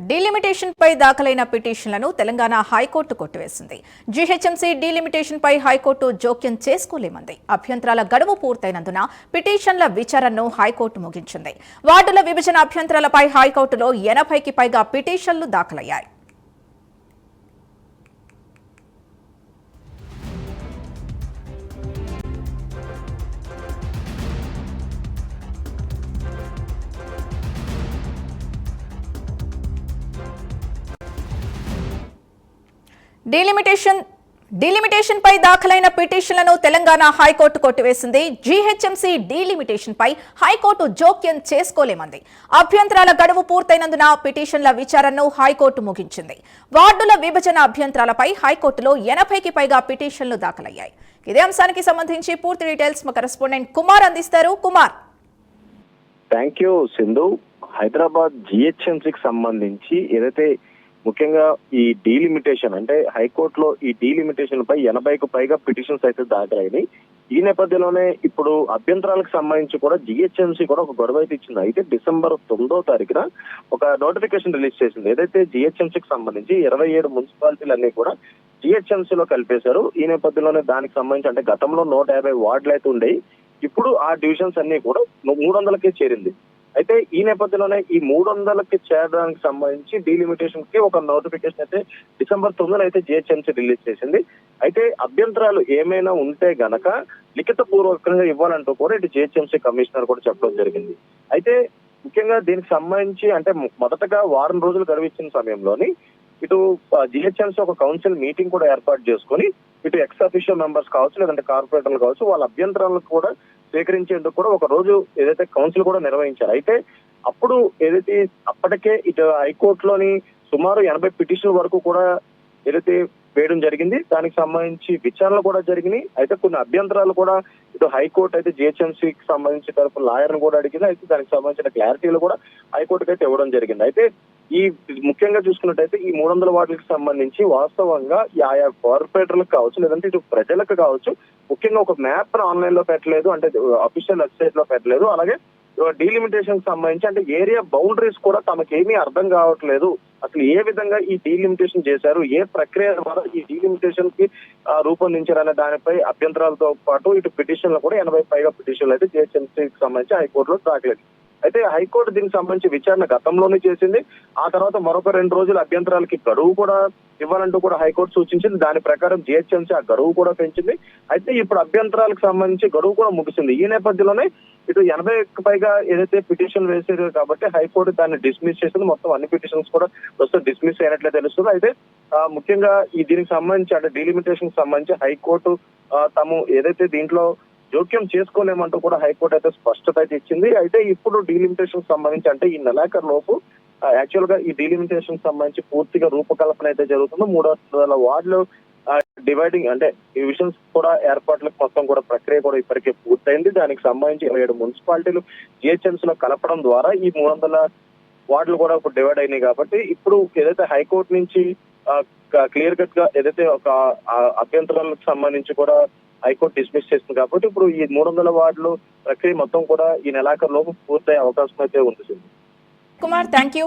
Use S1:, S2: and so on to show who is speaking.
S1: Delimitation పై దాఖలైన పిటిషన్లను Telangana high court కొట్టివేసింది. GHMC delimitation పై high court జోక్యం చేసుకోలేమంది. అభ్యంతరాల గడువు పూర్తయినందున పిటిషన్ల విచారణను హైకోర్టు ముగించింది. వార్డుల విభజన అభ్యంతరాలపై హైకోర్టులో 80కి పైగా పిటిషన్లు దాఖలయ్యాయి. డీలిమిటేషన్ పై దాఖలైన పిటిషన్లను తెలంగాణ హైకోర్టు కొట్టివేసింది. జీహెచ్ఎంసీ డీలిమిటేషన్ పై హైకోర్టు జోక్యం చేసుకోలేమంది. అభ్యంతరాల గడువు పూర్తయినందున పిటిషన్ల విచారణను హైకోర్టు ముగించింది. వార్డుల విభజన అభ్యంతరాలపై హైకోర్టులో 80కి పైగా పిటిషన్లు దాఖలయ్యాయి. ఇదే అంశానికి సంబంధించి పూర్తి డీటెయిల్స్ మా కరెస్పాండెంట్ కుమార్ అందిస్తారు. కుమార్.
S2: Thank you Sindhu. హైదరాబాద్ జిహెచ్ఎంసీకి సంబంధించి ఏదైతే ముఖ్యంగా ఈ డీలిమిటేషన్ అంటే హైకోర్టులో ఈ డీలిమిటేషన్ పై 80కు పైగా పిటిషన్స్ అయితే దాఖలైనవి. ఈ నేపథ్యంలోనే ఇప్పుడు అభ్యంతరాలకు సంబంధించి కూడా జిహెచ్ఎంసీ కూడా ఒక గొడవ అయితే ఇచ్చింది. అయితే డిసెంబర్ 9వ తారీఖున ఒక నోటిఫికేషన్ రిలీజ్ చేసింది. ఏదైతే జిహెచ్ఎంసీకి సంబంధించి 27 మున్సిపాలిటీలన్నీ కూడా జిహెచ్ఎంసీలో కలిపేశారు. ఈ నేపథ్యంలోనే దానికి సంబంధించి అంటే గతంలో 150 వార్డులు అయితే ఉండేవి. ఇప్పుడు ఆ డివిజన్స్ అన్ని కూడా 300కే చేరింది. అయితే ఈ నేపథ్యంలోనే ఈ 300కి చేరడానికి సంబంధించి డీలిమిటేషన్ కి ఒక నోటిఫికేషన్ అయితే డిసెంబర్ 9న అయితే జిహెచ్ఎంసీ రిలీజ్ చేసింది. అయితే అభ్యంతరాలు ఏమైనా ఉంటే గనక లిఖిత పూర్వకంగా ఇవ్వాలంటూ కూడా ఇటు జిహెచ్ఎంసీ కమిషనర్ కూడా చెప్పడం జరిగింది. అయితే ముఖ్యంగా దీనికి సంబంధించి అంటే మొదటగా వారం రోజులు గడువిచ్చిన సమయంలోని ఇటు జిహెచ్ఎంసీ ఒక కౌన్సిల్ మీటింగ్ కూడా ఏర్పాటు చేసుకొని ఇటు ఎక్స్ అఫీషియల్ మెంబర్స్ కావచ్చు లేదంటే కార్పొరేటర్లు కావచ్చు వాళ్ళ అభ్యంతరాలకు కూడా స్వీకరించేందుకు కూడా ఒక రోజు ఏదైతే కౌన్సిల్ కూడా నిర్వహించారు. అయితే అప్పుడు ఏదైతే అప్పటికే ఇటు హైకోర్టులోని సుమారు 80 పిటిషన్ల వరకు కూడా ఏదైతే వేయడం జరిగింది. దానికి సంబంధించి విచారణలు కూడా జరిగినాయి. అయితే కొన్ని అభ్యంతరాలు కూడా ఇటు హైకోర్టు అయితే జిహెచ్ఎంసీకి సంబంధించి తరపు లాయర్ను కూడా అడిగింది. అయితే దానికి సంబంధించిన క్లారిటీలు కూడా హైకోర్టుకి అయితే ఇవ్వడం జరిగింది. అయితే ఈ ముఖ్యంగా చూసుకున్నట్టయితే ఈ 300 వార్డులకు సంబంధించి వాస్తవంగా ఆయా కార్పొరేటర్లకు కావచ్చు లేదంటే ఇటు ప్రజలకు కావచ్చు ముఖ్యంగా ఒక మ్యాప్ ఆన్లైన్ లో పెట్టలేదు, అంటే అఫీషియల్ వెబ్సైట్ లో పెట్టలేదు. అలాగే డీలిమిటేషన్ సంబంధించి అంటే ఏరియా బౌండరీస్ కూడా తమకేమీ అర్థం కావట్లేదు. అసలు ఏ విధంగా ఈ డీలిమిటేషన్ చేశారు, ఏ ప్రక్రియ ద్వారా ఈ డీలిమిటేషన్ కి రూపొందించారనే దానిపై అభ్యంతరాలతో పాటు ఇటు పిటిషన్లు కూడా 80 పైగా పిటిషన్లు అయితే జిహెచ్ఎంసీకి సంబంధించి హైకోర్టులో దాఖలేదు. అయితే హైకోర్టు దీనికి సంబంధించి విచారణ గతంలోనే చేసింది. ఆ తర్వాత మరొక 2 రోజుల అభ్యంతరాలకి గడువు కూడా ఇవ్వాలంటూ కూడా హైకోర్టు సూచించింది. దాని ప్రకారం జిహెచ్ఎంసీ ఆ గడువు కూడా పెంచింది. అయితే ఇప్పుడు అభ్యంతరాలకు సంబంధించి గడువు కూడా ముగిసింది. ఈ నేపథ్యంలోనే ఇటు 80కి పైగా ఏదైతే పిటిషన్ వేసారు కాబట్టి హైకోర్టు దాన్ని డిస్మిస్ చేసింది. మొత్తం అన్ని పిటిషన్స్ కూడా ప్రస్తుతం డిస్మిస్ అయినట్లే తెలుస్తుంది. అయితే ముఖ్యంగా ఈ దీనికి సంబంధించి అంటే డీలిమిటేషన్ సంబంధించి హైకోర్టు తాము ఏదైతే దీంట్లో జోక్యం చేసుకోలేమంటూ కూడా హైకోర్టు అయితే స్పష్టత అయితే ఇచ్చింది. అయితే ఇప్పుడు డీలిమిటేషన్ సంబంధించి అంటే ఈ నెలాఖరు లోపు యాక్చువల్ గా ఈ డీలిమిటేషన్ సంబంధించి పూర్తిగా రూపకల్పన అయితే జరుగుతుంది. 300 వార్డులు డివైడింగ్ అంటే డివిజన్స్ కూడా ఏర్పాట్లకు మొత్తం కూడా ప్రక్రియ కూడా ఇప్పటికే పూర్తయింది. దానికి సంబంధించి 27 మున్సిపాలిటీలు జిహెచ్ఎంసీలో కలపడం ద్వారా ఈ 300 వార్డులు కూడా ఇప్పుడు డివైడ్ అయినాయి. కాబట్టి ఇప్పుడు ఏదైతే హైకోర్టు నుంచి క్లియర్ కట్ గా ఏదైతే ఒక అభ్యంతరాలకు సంబంధించి కూడా హైకోర్టు డిస్మిస్ చేస్తుంది. కాబట్టి ఇప్పుడు ఈ 300 వార్డులు ప్రక్రియ మొత్తం కూడా ఈ నెలాఖరు లోపు పూర్తయ్యే అవకాశం అయితే ఉంది.
S1: Kumar, thank you.